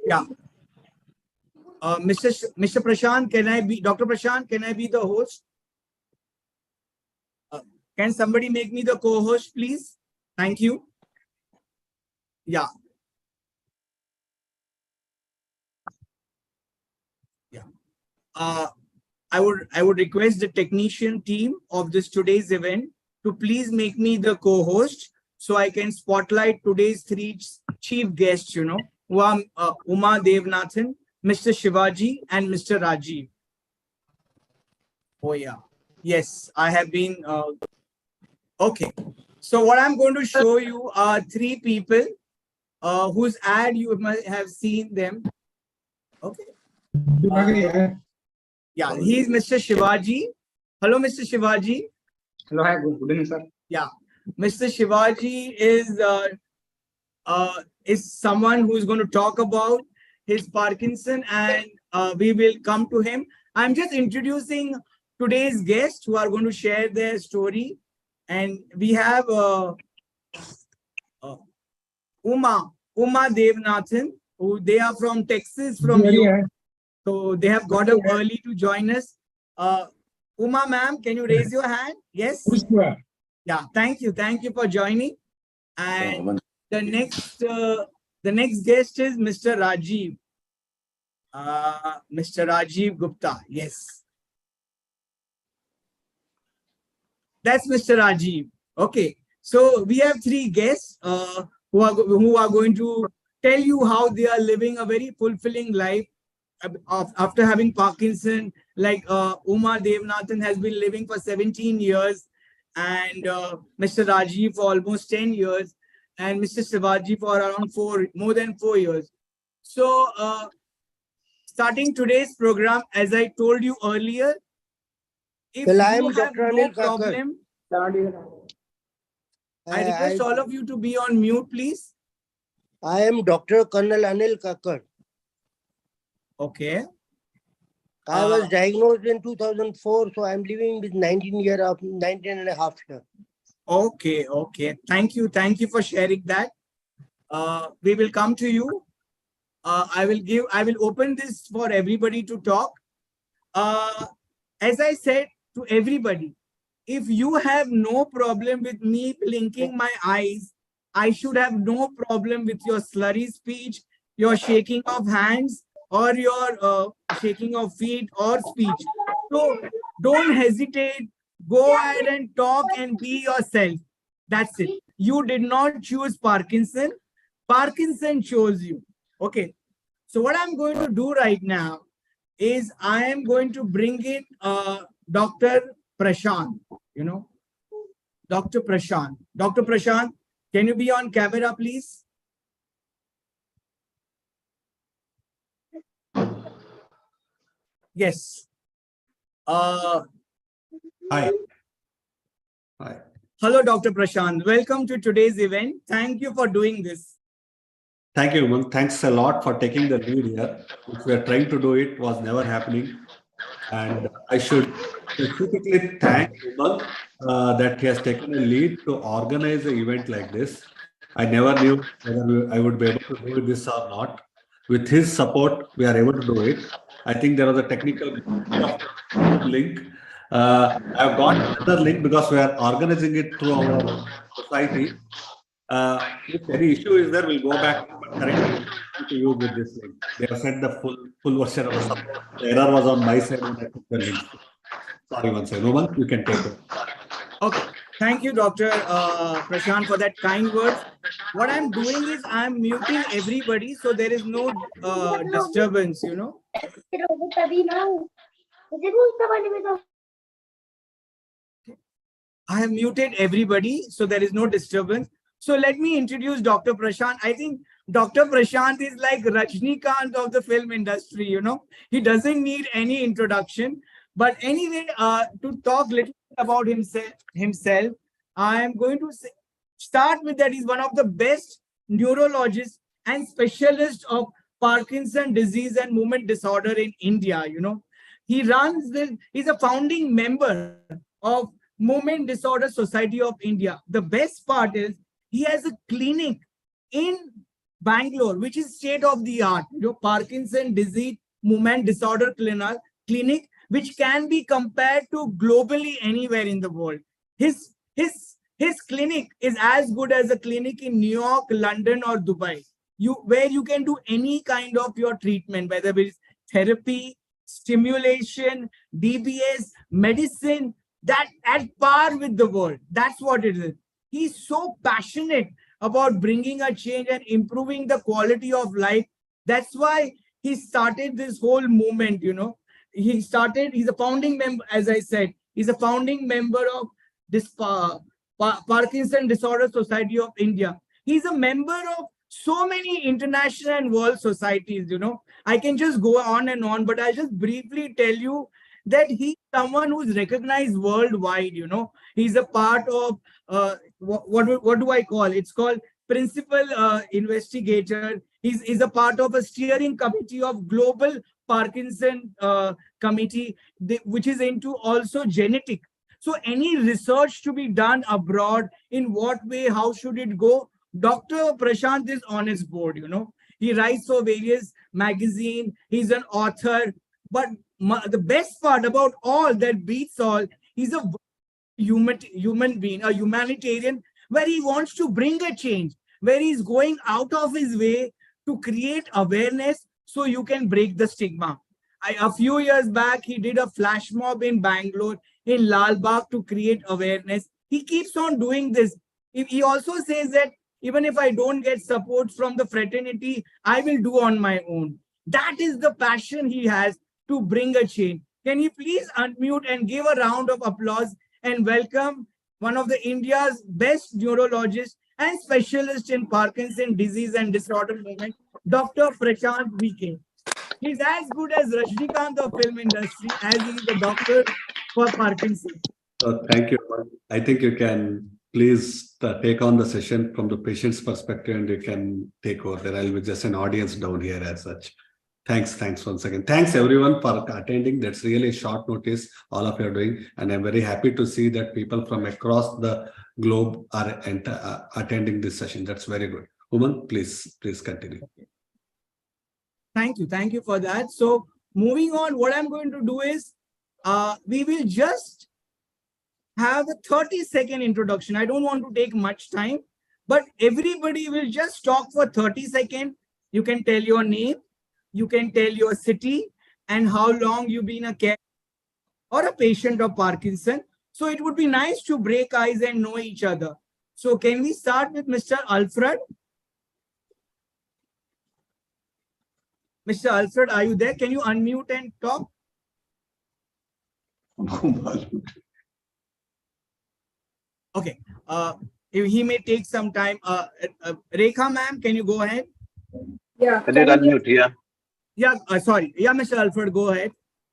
Yeah. Mr. Prashant, can I be Dr. Prashant? Can I be the host? Can somebody make me the co-host, please? Thank you. Yeah. Yeah. I would request the technician team of this today's event to please make me the co-host so I can spotlight today's three chief guests, who are Uma Devnathan, Mr. Shivaji, and Mr. Rajiv. Oh yeah. Yes, I have been okay. So what I'm going to show you are three people whose ad you might have seen them. Okay. Yeah, he's Mr. Shivaji. Hello, Mr. Shivaji. Hello, hi, good evening, sir. Yeah, Mr. Shivaji is someone who is going to talk about his Parkinson, and we will come to him. I'm just introducing today's guests who are going to share their story, and we have Uma Devnathan, who they are from Texas, from you. So they have got up early to join us. Uma ma'am, can you raise your hand? Yes. Yeah, thank you. Thank you for joining. And the next guest is Mr. Rajiv. Mr. Rajiv Gupta. Yes. That's Mr. Rajiv. Okay. So we have three guests who are going to tell you how they are living a very fulfilling life after having Parkinson. Like Uma Devnathan has been living for 17 years, and Mr. Rajiv for almost 10 years, and Mr. Shivaji for around more than 4 years. So starting today's program, as I told you earlier, if you have no problem, I request all of you to be on mute, please. I am Dr. Colonel Anil Kakkar. Okay. I was diagnosed in 2004, so I'm living with 19 and a half years. Okay, okay. Thank you for sharing that. We will come to you. I will open this for everybody to talk. As I said to everybody, if you have no problem with me blinking my eyes, I should have no problem with your slurry speech, your shaking of hands, or your shaking of feet or speech. So don't hesitate. Go ahead and talk and be yourself. That's it. You did not choose Parkinson. Parkinson chose you. Okay. So what I'm going to do right now is I am going to bring in Dr. Prashant, Dr. Prashant. Dr. Prashant, can you be on camera, please? Yes. Hi. Hi. Hello, Dr. Prashant. Welcome to today's event. Thank you for doing this. Thank you, Umang. Thanks a lot for taking the lead here. If we are trying to do it, was never happening. And I should specifically thank Umang that he has taken a lead to organize an event like this. I never knew whether I would be able to do this or not. With his support, we are able to do it. I think there was a technical link. I've got another link because we are organizing it through our society. If any issue is there, we'll go back and correct to you with this link. They have sent the full version of the support. The error was on my side when I took the link. Sorry, one second. Roman, you can take it. Okay. Thank you, Dr. Prashant, for that kind words. What I'm doing is I'm muting everybody so there is no disturbance, I have muted everybody so there is no disturbance. So let me introduce Dr. Prashant. I think Dr. Prashant is like Rajnikant of the film industry, He doesn't need any introduction. But anyway, to talk a little bit about himself, I am going to start with that he's one of the best neurologists and specialists of Parkinson disease and movement disorder in India, He's a founding member of Movement Disorder Society of India. The best part is he has a clinic in Bangalore, which is state of the art, Parkinson disease movement disorder clinic, which can be compared to globally anywhere in the world. His clinic is as good as a clinic in New York, London, or Dubai. Where you can do any kind of your treatment, whether it's therapy, stimulation, DBS, medicine, that at par with the world. That's what it is. He's so passionate about bringing a change and improving the quality of life. That's why he started this whole movement, he's a founding member, as I said, he's a founding member of this Parkinson Disorder Society of India. He's a member of so many international and world societies, I can just go on and on, but I'll just briefly tell you that he's someone who's recognized worldwide, he's a part of, what do I call? It's called principal investigator. He's a part of a steering committee of Global Parkinson Committee, which is into also genetic. So any research to be done abroad, in what way, how should it go? Dr. Prashant is on his board, He writes for various magazines. He's an author. But the best part about all that beats all, he's a human being, a humanitarian, where he wants to bring a change, where he's going out of his way to create awareness so you can break the stigma. A few years back, he did a flash mob in Bangalore, in Lal Bagh, to create awareness. He keeps on doing this. He also says that even if I don't get support from the fraternity, I will do on my own. That is the passion he has to bring a change. Can you please unmute and give a round of applause and welcome one of the India's best neurologists and specialists in Parkinson disease and disorder movement, Dr. Prashant VK. He's as good as Rajnikant of film industry, as he is a doctor for Parkinson. Thank you. I think you can please take on the session from the patient's perspective, and you can take over there. I'll be just an audience down here as such. Thanks once again. Thanks everyone for attending. That's really short notice all of you are doing, and I'm very happy to see that people from across the globe are attending this session. That's very good. Umang, please continue. Thank you for that. So moving on, what I'm going to do is we will just have a 30-second introduction. I don't want to take much time, but everybody will just talk for 30 seconds. You can tell your name, you can tell your city, and how long you've been a carer or a patient of Parkinson. So it would be nice to break ice and know each other. So can we start with Mr. Alfred? Mr. Alfred, are you there? Can you unmute and talk? Okay. He may take some time. Rekha ma'am, can you go ahead? Yeah. I did unmute, yeah. Yeah, sorry. Yeah, Mr. Alfred, go ahead.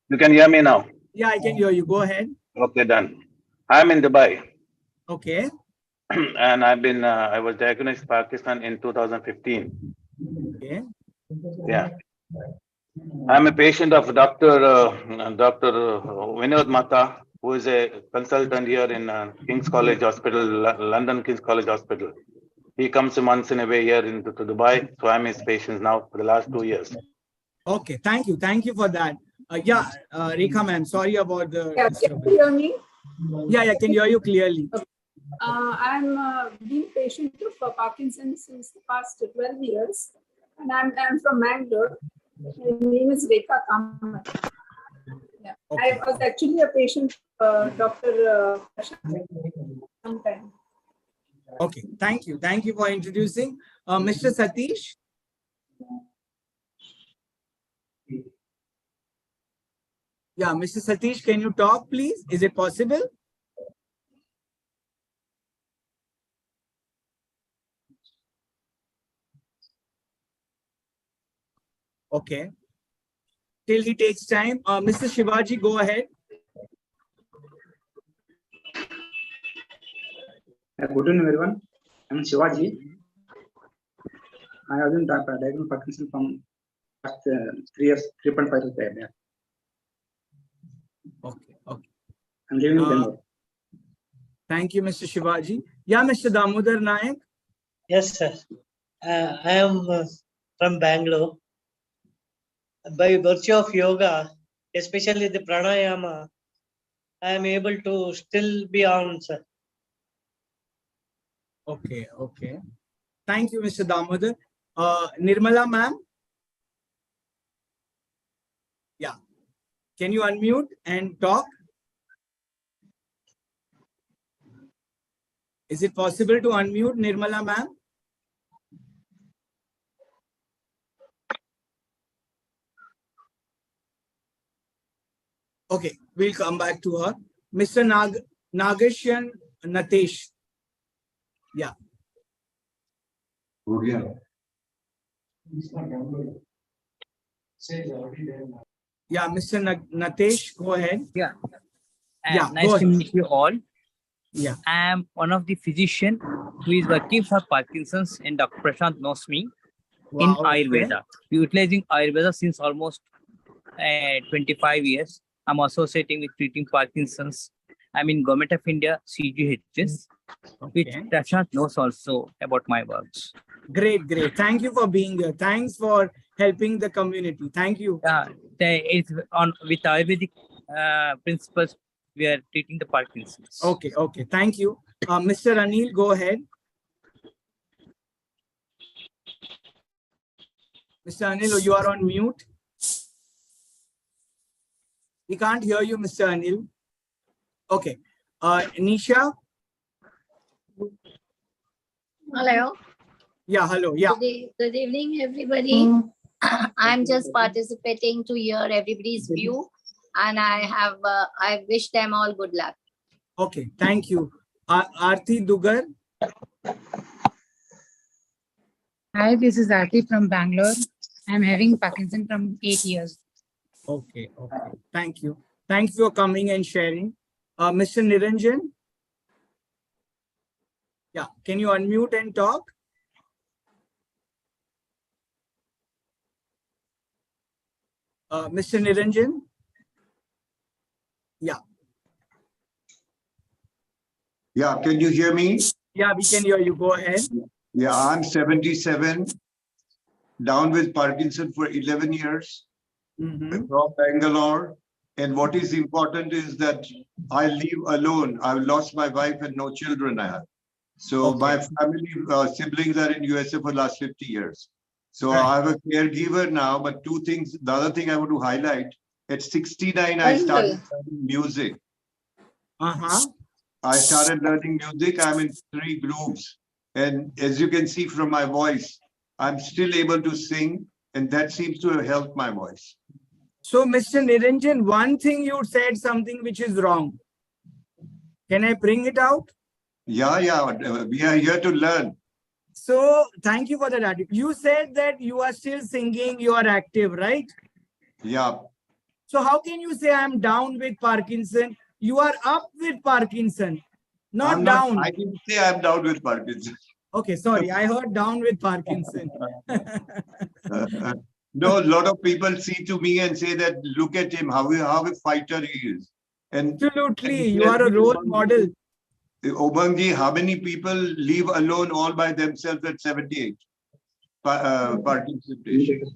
You can hear me now? Yeah, I can hear you. Go ahead. Okay, done. I'm in Dubai. Okay. And I was diagnosed Parkinson in 2015. Okay. Yeah. I'm a patient of Dr. Vinod Mata, who is a consultant here in King's College Hospital, London King's College Hospital. He comes once in a way here to Dubai. So I'm his patient now for the last 2 years. Okay, thank you. Thank you for that. Rekha ma'am, sorry about the Yeah, can you hear me? Yeah, I can hear you clearly. I'm been patient of Parkinson's since the past 12 years, and I'm from Mangalore. My name is Rekha Kamath. Yeah. Okay. I was actually a patient of Dr. sometime. Okay, thank you. Thank you for introducing. Mr. Satish. Yeah, Mr. Satish, can you talk, please? Is it possible? Okay. Till he takes time. Mr. Shivaji, go ahead. Good evening, everyone. I'm Shivaji. I have been diagnosed Parkinson from past 3 years, 3.5 years. Yeah. Okay. I'm living in Bangalore. Thank you, Mr. Shivaji. Yeah, Mr. Damodar Nayak. Yes, sir. I am from Bangalore. By virtue of yoga, especially the pranayama, I am able to still be on, sir. Okay, okay. Thank you, Mr. Damodar. Nirmala ma'am? Yeah. Can you unmute and talk? Is it possible to unmute Nirmala ma'am? Okay, we'll come back to her. Mr. Nagashan Natesh. Yeah. Yeah, Mr. Natesh, go ahead. Yeah. Yeah, Nice go to ahead. meet you all. Yeah. I am one of the physician who is working for Parkinson's, and Dr. Prashant knows me in Wow, okay. Ayurveda. Utilizing Ayurveda since almost 25 years. I'm associating with treating Parkinson's. I'm in Government of India CGHS, which Okay. Prashant knows also about my works. Great, great. Thank you for being here. Thanks for helping the community. Thank you. It's on with Ayurvedic principles. We are treating the Parkinson's. Okay, okay. Thank you. Mr. Anil, go ahead. Mr. Anil, you are on mute. We can't hear you, Mr. Anil. Okay. Nisha? Hello. Yeah, hello. Yeah. Good evening, everybody. I'm just participating to hear everybody's view, and I wish them all good luck. Okay, thank you. Aarti Dugar? Hi, this is Aarti from Bangalore. I'm having Parkinson from 8 years. Okay, okay. Thank you. Thanks for coming and sharing. Mr. Niranjan? Yeah, can you unmute and talk? Mr. Niranjan? Yeah. Yeah, can you hear me? Yeah, we can hear you. Go ahead. Yeah, I'm 77, down with Parkinson for 11 years, from Bangalore. And what is important is that I live alone. I've lost my wife and no children I have. So my family siblings are in USA for the last 50 years. So I have a caregiver now, but two things. The other thing I want to highlight, at 69, I started learning music. I started learning music. I'm in 3 groups. And as you can see from my voice, I'm still able to sing. And that seems to have helped my voice. So, Mr. Niranjan, one thing you said something which is wrong. Can I bring it out? Yeah, we are here to learn. So, thank you for that attitude. You said that you are still singing, you are active, right? Yeah. So, how can you say I'm down with Parkinson? You are up with Parkinson, not down. I didn't say I'm down with Parkinson. Okay, sorry. I heard down with Parkinson. No, a lot of people see to me and say that, look at him, how a fighter he is. And absolutely, you are a role model. Obangji, how many people live alone all by themselves at 78? Parkinson patients.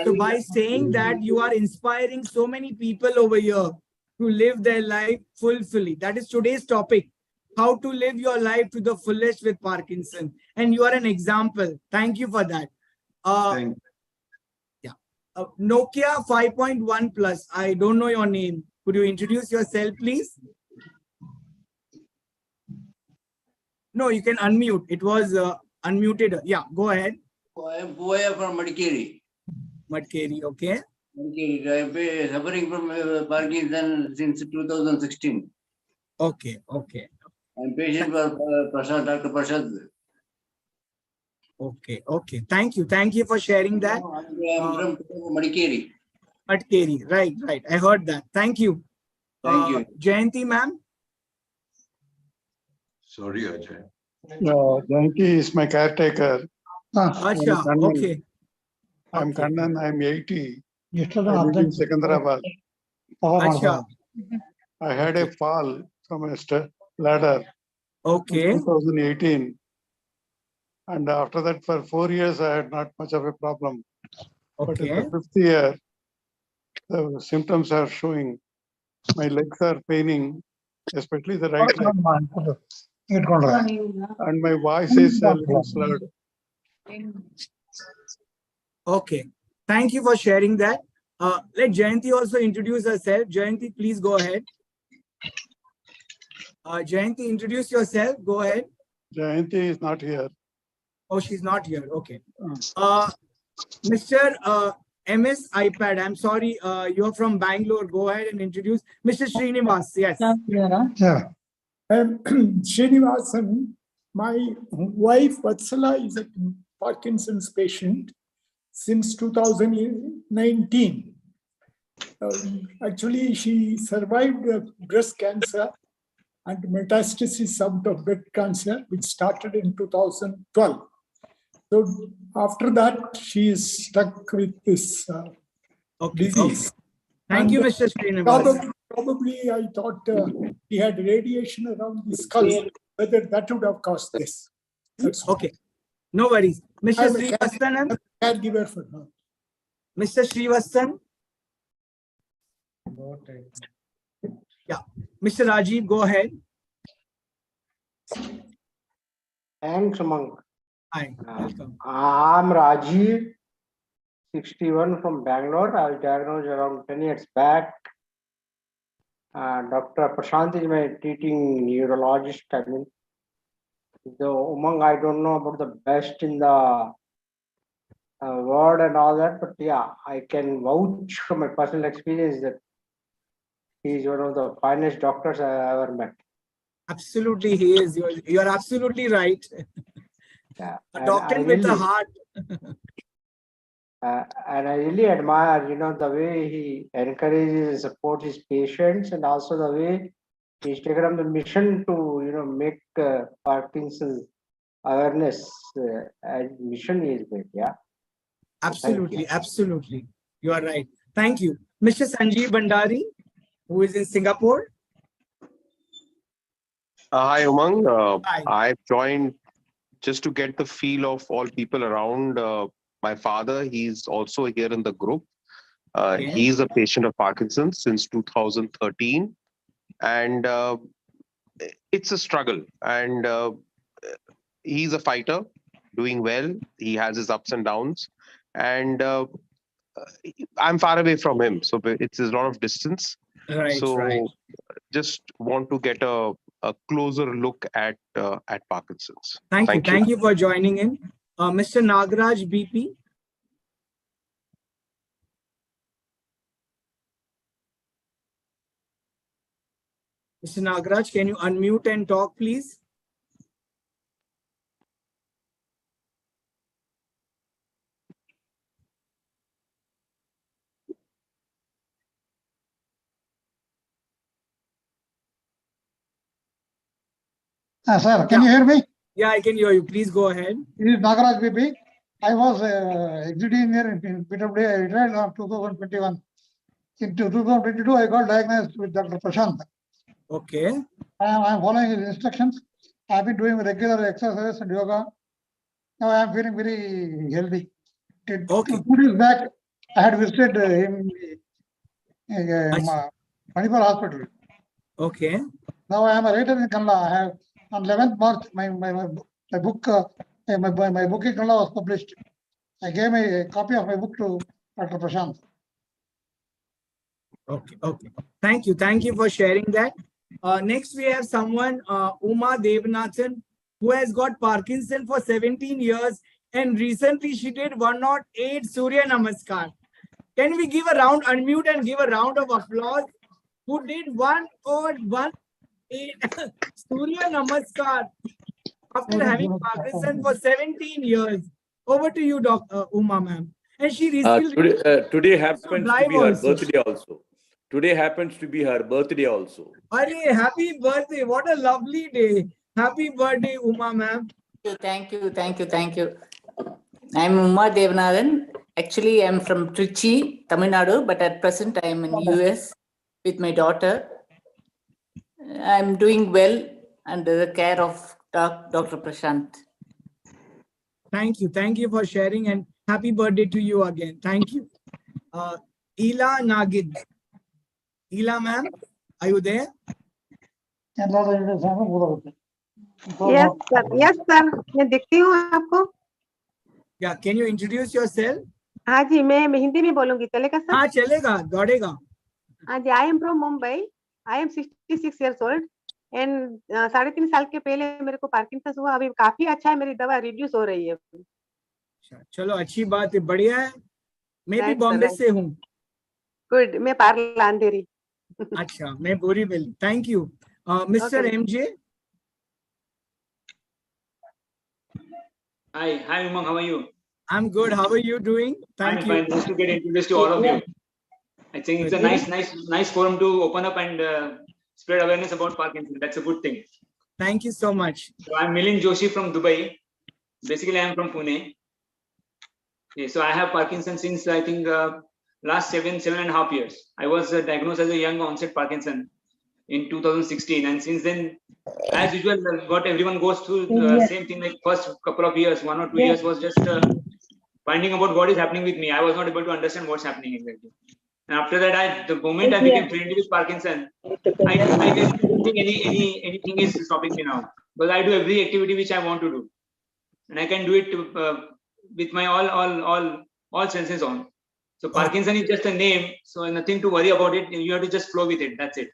So by saying that, you are inspiring so many people over here to live their life fully. That is today's topic. How to live your life to the fullest with Parkinson. And you are an example. Thank you for that. Thank you. Yeah. Nokia 5.1 Plus. I don't know your name. Could you introduce yourself, please? No, you can unmute. It was unmuted. Yeah, go ahead. I am Boya from Madikeri. Madikeri, okay. Madikeri. I have been suffering from Parkinson since 2016. Okay, okay. I'm patient for Prashad, Dr. Prashad. Okay, okay. Thank you. Thank you for sharing that. I'm from Madikeri. Madikeri, right, right. I heard that. Thank you. Thank you. Jayanti, ma'am. Sorry, Ajay. Jayanti is my caretaker. Acha, okay. I'm Kannan, I'm 80. I live in Secunderabad. Acha. I had a fall from a ladder. Okay. In 2018. And after that, for 4 years, I had not much of a problem. But in Okay. the 5th year, the symptoms are showing. My legs are paining, especially the right leg. And my voice is a little slurred. Okay. Thank you for sharing that. Let Jayanti also introduce herself. Jayanti, please go ahead. Jayanti, introduce yourself. Go ahead. Jayanti is not here. Oh, she's not here. Okay. Mr. MS iPad, I'm sorry, you're from Bangalore. Go ahead and introduce Mr. Srinivas. Yes. Yeah. I'm Srinivasan. My wife Vatsala is a Parkinson's patient since 2019. Actually, she survived breast cancer and metastasis out of breast cancer, which started in 2012. So after that, she is stuck with this disease. Thank you, Mr. Srinivas. Probably I thought he had radiation around the skull, whether that would have caused this. That's okay. No worries. Mr. I'm a Srivastanan. caregiver for her. Mr. Srivastan. Yeah. Mr. Rajiv, go ahead. Thanks, Umang. Hi, welcome. I'm Rajiv, 61 from Bangalore. I was diagnosed around 10 years back. Dr. Prashant is my treating neurologist. I mean, so Umang, I don't know about the best in the world and all that, but yeah, I can vouch from my personal experience that he's one of the finest doctors I ever met. Absolutely, he is. You're absolutely right. Yeah, A doctor with a heart. And I really admire, the way he encourages and supports his patients, and also the way he's taken up the mission to, make Parkinson's awareness mission is great. Yeah. Absolutely, absolutely. You are right. Thank you. Mr. Sanjeev Bhandari, who is in Singapore. Hi, Umang. Hi. I've joined just to get the feel of all people around. My father, he's also here in the group. He's a patient of Parkinson's since 2013. And it's a struggle. And he's a fighter, doing well. He has his ups and downs. And I'm far away from him. So it's a lot of distance. Right, so right. Just want to get a closer look at Parkinson's. Thank you. Thank you for joining in. Mr. Nagaraj BP. Mr. Nagaraj, can you unmute and talk, please? Sir, can you hear me? Yeah, I can hear you. Please go ahead. This is Nagaraj BP. I was executive engineer in PWD. I retired in 2021. In 2022, I got diagnosed with Dr. Prashant. Okay. I am following his instructions. I have been doing regular exercise and yoga. Now I am feeling very healthy. Okay. 2 days back, I had visited him in Manipur Hospital. Okay. Now I am a writer in Kannada. I have on 11th March my book my book in Kannada was published. I gave a copy of my book to Dr. Prashant. Okay. Okay. Thank you. Thank you for sharing that. Next, we have someone, Uma Devanathan, who has got Parkinson for 17 years, and recently she did 108 Surya Namaskar. Can we give a round, unmute and give a round of applause? Who did 108 Surya Namaskar after having Parkinson for 17 years? Over to you, Dr. Uma, ma'am. And she recently today happens to drive be her also. birthday also. Today happens to be her birthday also. Arey, happy birthday. What a lovely day. Happy birthday, Uma, ma'am. Thank you. I'm Uma Devanathan. Actually, I'm from Trichy, Tamil Nadu, but at present I am in US with my daughter. I'm doing well under the care of Dr. Prashant. Thank you. Thank you for sharing and happy birthday to you again. Thank you. Ela Nagid. Ela ma'am, are you there? Yes, sir. Yes, sir. मैं देखती हूँ आपको. Yeah, can you introduce yourself? हाँ जी, मैं हिंदी में बोलूंगी, चलेगा sir? हाँ चलेगा, दौड़ेगा. हाँ जी, I am from Mumbai. I am 66 years old. And 3.5 साल के पहले मेरे को पार्किंसन हुआ. अभी काफी अच्छा है, मेरी दवा रिड्यूस हो रही है. चलो अच्छी बात है, बढ़िया है. मैं भी Right, sir, बॉम्बे right. से हूँ. Good. मैं पार्ला अंधेरी. अच्छा, मैं Borivali. Thank you. Mr. Okay. MJ. Hi, Umang. How are you? I'm good. How are you doing? Thank I'm you. fine. Nice to get introduced to all of you. I think it's a nice forum to open up and spread awareness about Parkinson. That's a good thing. Thank you so much. So I'm Milind Joshi from Dubai. Basically, I'm from Pune. Okay, so I have Parkinson since I think last 7.5 years. I was diagnosed as a young onset Parkinson in 2016, and since then, as usual, what everyone goes through the same thing. Like first couple of years, 1 or 2 years was just finding about what is happening with me. I was not able to understand what's happening exactly. And after that, the moment I became friendly with Parkinson, I don't think anything is stopping me now, because I do every activity which I want to do, and I can do it with my all senses on. So Parkinson is just a name, so nothing to worry about it. You have to just flow with it. That's it.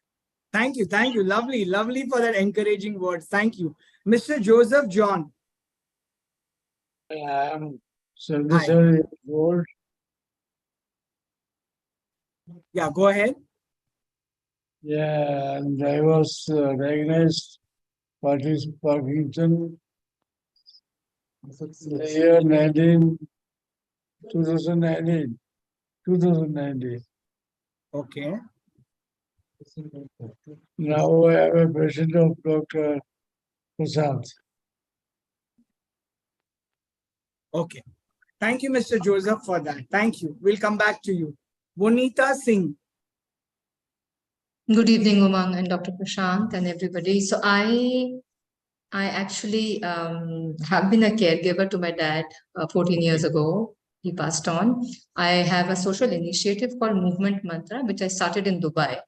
Thank you. Thank you. Lovely. Lovely for that encouraging words. Thank you. Mr. Joseph John. I'm 77 years old. Yeah, go ahead. Yeah, and I was diagnosed Parkinson in the year 2019. Okay. Now I am a patient of Dr. Prasad. Okay. Thank you, Mr. Joseph, for that. Thank you. We'll come back to you. Bonita Singh. Good evening, Umang and Dr. Prashant and everybody. So I actually have been a caregiver to my dad 14 years ago. He passed on. I have a social initiative called Movement Mantra, which I started in Dubai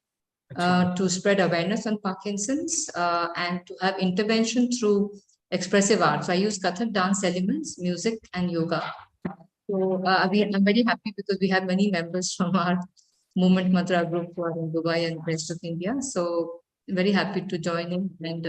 to spread awareness on Parkinson's and to have intervention through expressive arts. So I use Kathak dance elements, music, and yoga. So I'm very happy because we have many members from our Movement Mantra group who are in Dubai and rest of India. So very happy to join in and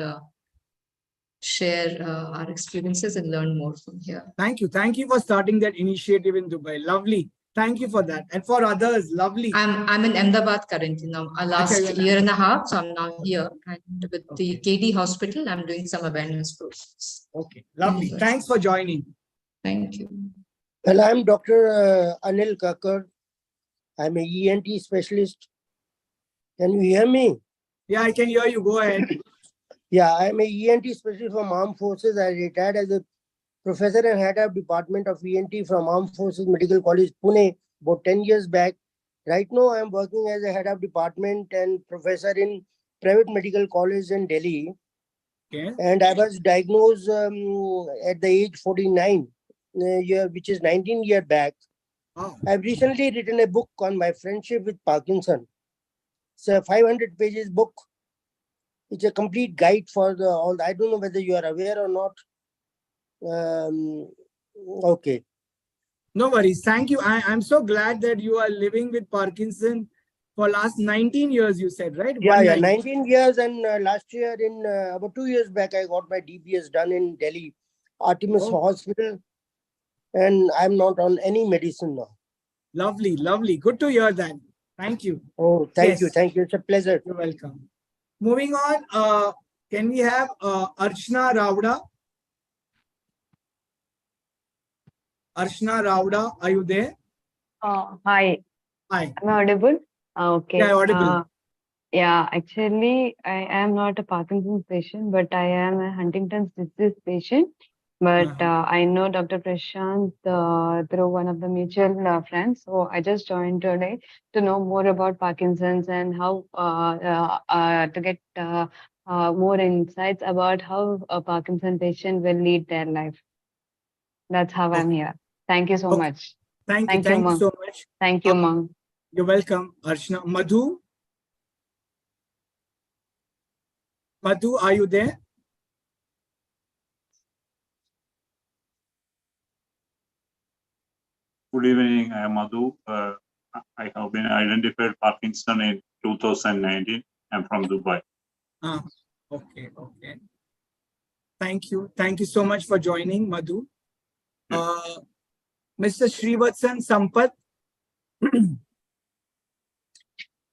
share our experiences and learn more from here. Thank you. Thank you for starting that initiative in Dubai. Lovely. Thank you for that. And for others, lovely. I'm in Ahmedabad currently now. Last year and a half, so I'm now here. And with the KD hospital, I'm doing some awareness programs. Okay, lovely. Thanks for joining. Thank you. Well, I'm Dr. Anil Kakar. I'm a ENT specialist. Can you hear me? Yeah, I can hear you. Go ahead. Yeah, I'm a ENT specialist from Armed Forces. I retired as a professor and head of Department of ENT from Armed Forces Medical College, Pune, about 10 years back. Right now, I'm working as a head of department and professor in private medical college in Delhi. Okay. And I was diagnosed at the age 49, which is 19 years back. Oh. I've recently written a book on my friendship with Parkinson. It's a 500 pages book. It's a complete guide for all. I don't know whether you are aware or not. Okay. No worries. Thank you. I'm so glad that you are living with Parkinson for last 19 years, you said, right? Yeah, 19 years. And last year, about 2 years back, I got my DBS done in Delhi, Artemis Hospital. And I'm not on any medicine now. Lovely, lovely. Good to hear that. Thank you. Oh, thank you. Thank you. It's a pleasure. You're welcome. Moving on, can we have Archana Rauda? Archana Rauda, are you there? Hi. Hi. Am I audible? Okay. Yeah, audible. Yeah, actually, I am not a Parkinson's patient, but I am a Huntington's disease patient. But I know Dr. Prashant through one of the mutual friends. So I just joined today to know more about Parkinson's and how to get more insights about how a Parkinson patient will lead their life. That's how I'm here. Thank you so Okay. much. Thank you. Thank you, Thank you Mang. so much. Thank you, Mang. You're welcome, Archana. Madhu? Madhu, are you there? Good evening. I am Madhu. I have been identified Parkinson in 2019. I'm from Dubai. Okay, okay. Thank you. Thank you so much for joining, Madhu. Mr. Srivatsan Sampath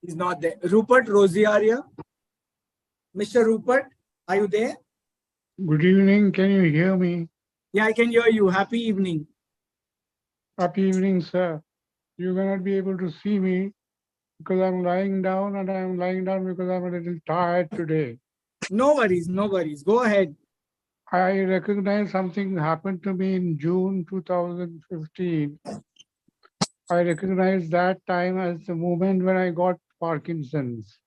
is not there. Rupert Rosiaria. Mr. Rupert, are you there? Good evening. Can you hear me? Yeah, I can hear you. Happy evening. Happy evening, sir. You may not be able to see me because I'm lying down, and I'm lying down because I'm a little tired today. No worries, no worries. Go ahead. I recognize something happened to me in June 2015. I recognize that time as the moment when I got Parkinson's.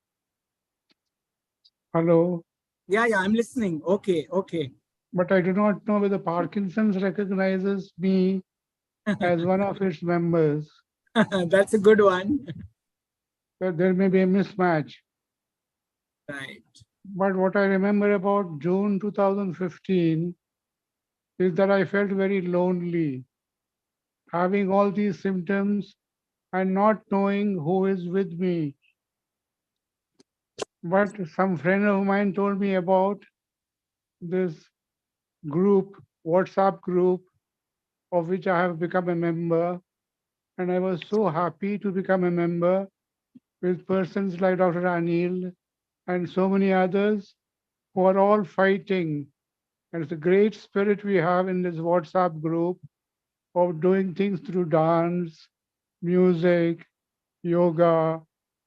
Hello? Yeah, I'm listening. Okay, okay. But I do not know whether Parkinson's recognizes me as one of its members. That's a good one. So there may be a mismatch. Right. But what I remember about June 2015 is that I felt very lonely, having all these symptoms and not knowing who is with me. But some friend of mine told me about this group, WhatsApp group, of which I have become a member. And I was so happy to become a member with persons like Dr. Anil and so many others who are all fighting. And it's a great spirit we have in this WhatsApp group of doing things through dance, music, yoga,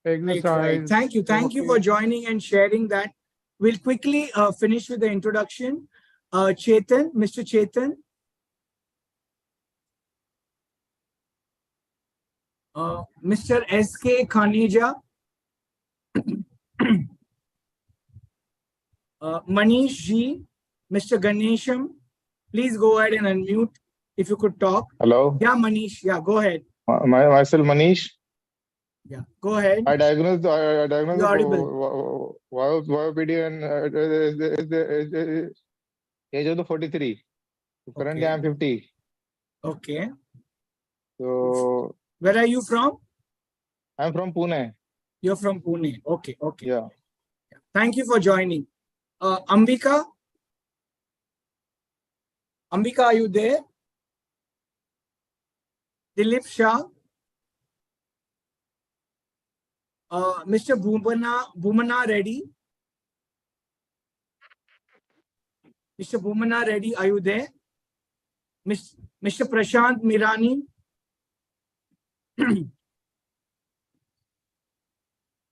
exercise. Right. Thank you. Thank you for joining and sharing that. We'll quickly finish with the introduction. Chetan, Mr. Chetan. Mr. S.K. Khaneja. Manish G. Mr. Ganesham. Please go ahead and unmute if you could talk. Hello. Yeah, Manish. Yeah, go ahead. Myself, Manish. Yeah, go ahead. I diagnosed You're audible. YOPD and age of the 43. Currently, Okay. I'm 50. Okay. So, where are you from? I'm from Pune. You're from Pune. Okay, okay. Yeah. Thank you for joining. Ambika? Ambika, are you there? Dilip Shah? Mr. Bhumana Reddy? Mr. Bhumana Reddy, are you there? Mr. Prashant Mirani?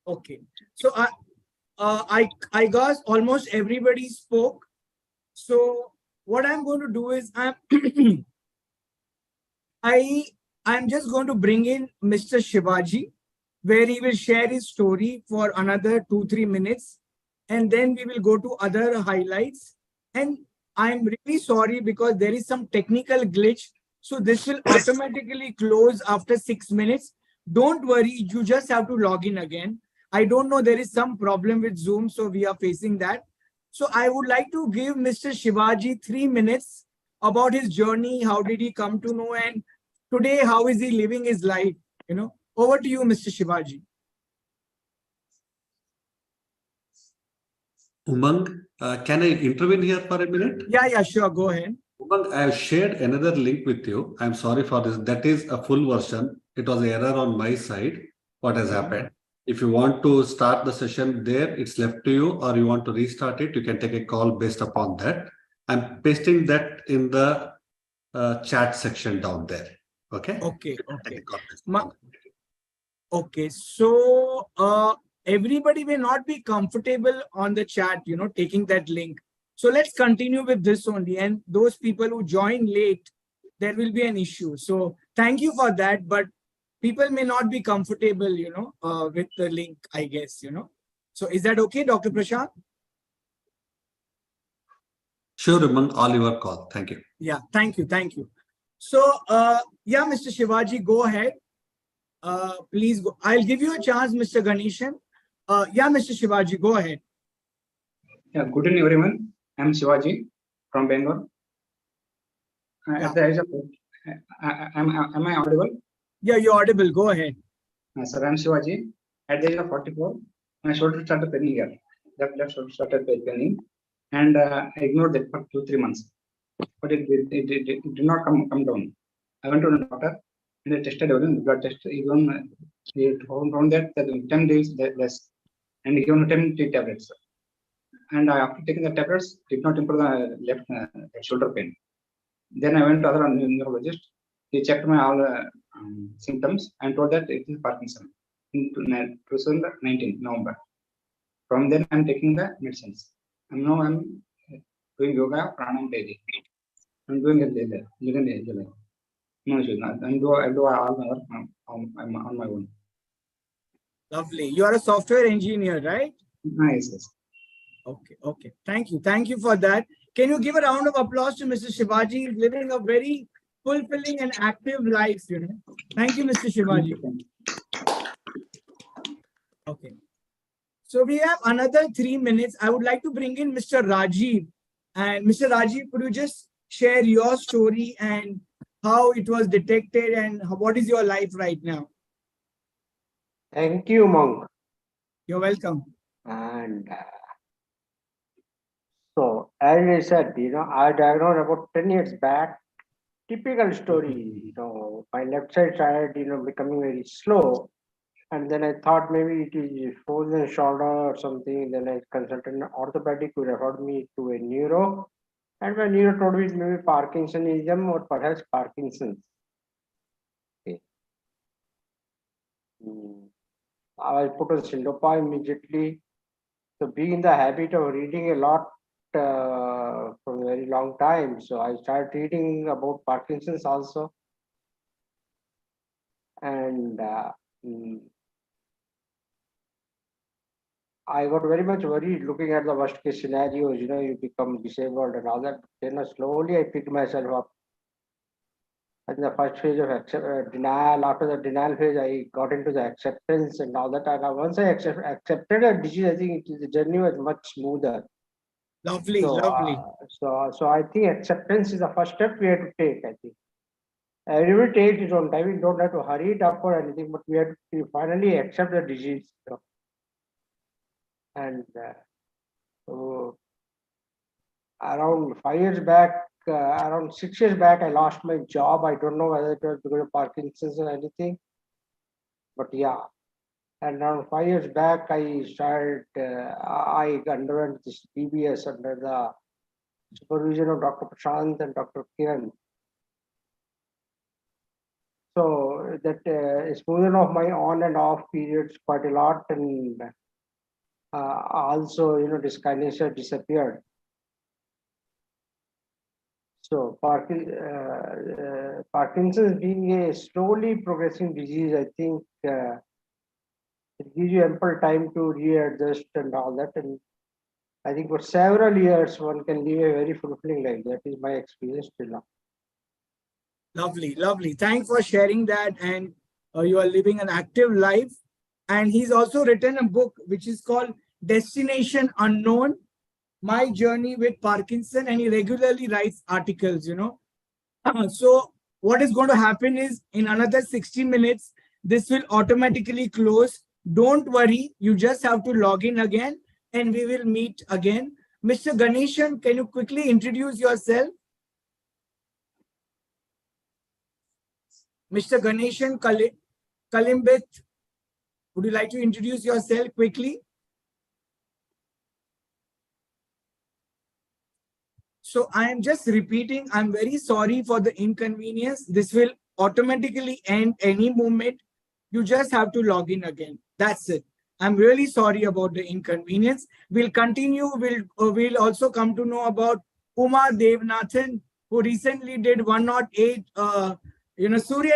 Okay. So I guess almost everybody spoke. So what I'm going to do is I'm just going to bring in Mr. Shivaji, where he will share his story for another 2-3 minutes, and then we will go to other highlights. And I'm really sorry because there is some technical glitch, so this will automatically close after 6 minutes. Don't worry, you just have to log in again. I don't know, there is some problem with Zoom, so we are facing that. So I would like to give Mr. Shivaji 3 minutes about his journey, how did he come to know, and today how is he living his life, you know. Over to you, Mr. Shivaji. Umang, can I intervene here for a minute? Yeah, sure. Go ahead. Umang, I have shared another link with you. I'm sorry for this. That is a full version. It was an error on my side. What has happened? If you want to start the session there, it's left to you, or you want to restart it, you can take a call based upon that. I'm pasting that in the chat section down there. Okay? Okay. Okay. So everybody may not be comfortable on the chat, you know, taking that link. So let's continue with this only. And those people who join late, there will be an issue. So thank you for that. But people may not be comfortable, you know, with the link, I guess, you know. So is that okay, Dr. Prashant? Sure, Umang, all your call. Thank you. Yeah, thank you. Thank you. So, yeah, Mr. Shivaji, go ahead. Please go. I'll give you a chance, Mr. Ganeshan. Yeah, Mr. Shivaji, go ahead. Yeah, good evening, everyone. I'm Shivaji from Bangalore. At the age of, am I audible? Yeah, you're audible. Go ahead. Sir, I'm Shivaji. At the age of 44, my shoulder started paining here. Left shoulder started paining, and I ignored that for 2-3 months. But it did not come down. I went to the doctor and I tested everything, blood test. Even he found that 10 days less, and he gave 10 tablets. And after taking the tablets, did not improve the left shoulder pain. Then I went to other neurologist. He checked my all symptoms and told that it is Parkinson in 2019 November. From then I'm taking the medicines. And now I'm doing yoga, pranayama daily. I'm doing it daily. No issues. I do all my work on my own. Lovely. You are a software engineer, right? Yes, yes. Okay, okay. Thank you. Thank you for that. Can you give a round of applause to Mr. Shivaji? He's living a very fulfilling and active life, you know. Thank you, Mr. Shivaji. Okay. So we have another 3 minutes. I would like to bring in Mr. Rajiv. And Mr. Rajiv, could you just share your story and how it was detected and what is your life right now? Thank you, Monk. You're welcome. And so, as I said, I diagnosed about 10 years back. Typical story, my left side started, becoming very slow. And then I thought maybe it is frozen shoulder or something. Then I consulted an orthopedic who referred me to a neuro. And my neuro told me maybe Parkinsonism or perhaps Parkinson's. Okay. I put a Sindopa immediately. So being in the habit of reading a lot for a very long time. So I started reading about Parkinson's also. And I got very much worried looking at the worst case scenarios, you become disabled and all that. Then slowly I picked myself up. In the first phase of denial, after the denial phase, I got into the acceptance and all that. And once I accepted a disease, I think the journey was much smoother. Lovely, so, lovely. So I think acceptance is the first step we have to take, I think. Everybody takes its own time. We don't have to hurry it up or anything, but we have to finally accept the disease. And so around 5 years back, around 6 years back, I lost my job. I don't know whether it was because of Parkinson's or anything, but yeah. And around 5 years back, I started, I underwent this DBS under the supervision of Dr. Prashant and Dr. Kiran. So that smoothing of my on and off periods quite a lot, and also, dyskinesia disappeared. So Parkinson's being a slowly progressing disease, I think it gives you ample time to readjust and all that. And I think for several years, one can live a very fulfilling life. That is my experience till now. Lovely, lovely. Thanks for sharing that. And you are living an active life. And he's also written a book which is called Destination Unknown, My Journey with Parkinson. And he regularly writes articles, So what is going to happen is in another 60 minutes, this will automatically close. Don't worry. You just have to log in again and we will meet again. Mr. Ganeshan, can you quickly introduce yourself? Mr. Ganeshan Kalimbit, would you like to introduce yourself quickly? So I am just repeating, I'm very sorry for the inconvenience. This will automatically end any moment. You just have to log in again. That's it. I'm really sorry about the inconvenience. We'll continue. We'll also come to know about Umar Devanathan, who recently did 108, Surya